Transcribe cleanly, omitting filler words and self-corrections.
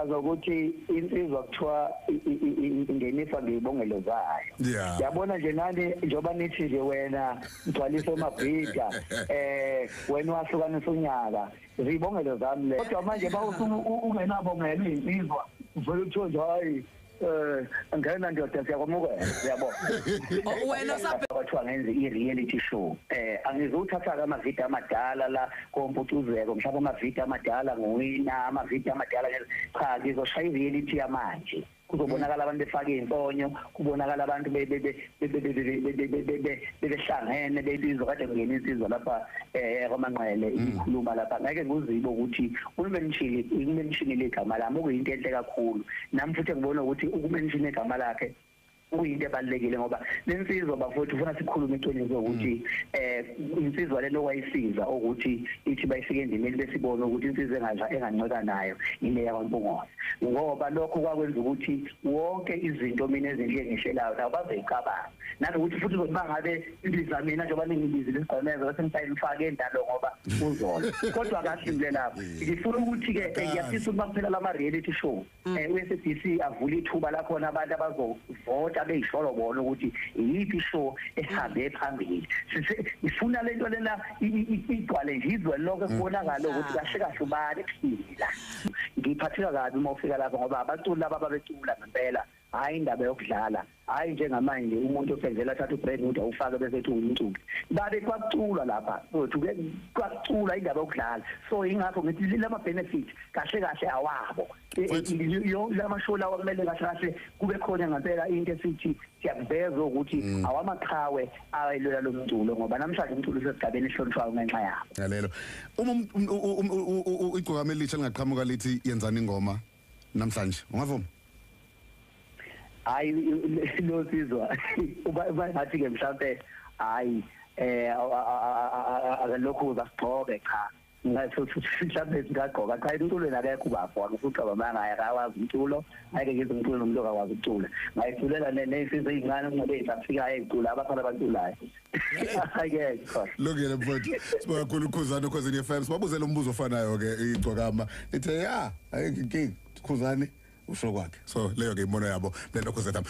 zokuthi insizwa kuthiwa ingeniswa ngibongelo zayo. Yabona nje nani njoba nithi nje wena mgcwaliso mabhida wena wahlukanisa unyaka zibongelo zami le. Kodwa manje ungenabongelo insizwa uvela uthiwa nje hayi ngena ndoda siyakwamukela uyabona. Wena Bathiwa ngenze i-reality show. Angizothatha amavidiyo amadala la komputuzeko mhlawumbe amavidiyo amadala ngowina amavidiyo amadala cha ngizoshaya i-reality yamanje. Kuzobonakala abantu befaka imponyo, kubonakala abantu bebehlangene besizwa kade kungena insizwa lapha kwaManqele ikhuluma lapha. Ngeke nguzibo ukuthi ukumenshini igama lami okuyinto enhle kakhulu. Nami futhi ngibona ukuthi ukumenshini igama lakhe uyinto ebalekile ngoba lensizwa bafowethu ufuna sikhulume iqiniso ukuthi insizwa lelo wayisiza ukuthi ithi bayifike endimeni besibona ukuthi insizwa enganceka nayo ile yakwaMpungose ngoba lokho kwakwenza ukuthi wonke izinto mina ezinhle ngishelayo nabo bazeyicabanga nanokuthi futhi bangabe ibiza mina njengoba ningibizile isigqomezo bese ngifake endalo ngoba uzona kodwa kahle ngile lapho ngifuna ukuthi ke ngiyafisa ukuba kuphela lama reality show uSBC avula ithuba la khona abantu abazovota beyisholo bona ukuthi iyiphi show ehambe phambili. Sifuna lento lena igcwale nje izwe lonke kubonakala ukuthi kahle kahle ubani kuphila. Ngiphatheka kabi uma ufika lapha ngoba abaculi laba babecula ngempela hayi indaba yokudlala hayi njengamanje umuntu osenzela thatha ubrand ukuthi awufake bese ethi umculo babe kwaculwa lapha futhi ke kwacula indaba yokudlala so ingakho ngithi lama benefits kahle kahle awabo yo lama show lawa kumele kahle kahle kube khona ngempela into esithi siyakuveza ukuthi awamaqhawe ayilola lomculo ngoba namhlanje umculo usesigabeni ehlonishwayo ngenxa yabo. Ngalelo uma igqoka elisha lingaqhamuka lithi yenzani ingoma namhlanje ungavuma? Hayi lo sizwa uba ngathi ke mhlawumbe hayi akalokhu uzagcobe cha ngathi mhlawumbe singagqoka cha umculo nakekho ubafona futhi abamanga akawazi umculo ayike ngize umculo nomuntu akwazi ukucula ngayiculela nesizwe ezincane ngoba ezafika ezicula abafana abaculayo ayike lokele mfowethu sibuya kakhulu uKhuzani uKhuzani FM sibabuzela umbuzo ofanayo ke igcokama lithe ayike Khuzani usho kwakhe so leyo ke imbono yabo mlelo Khuzani.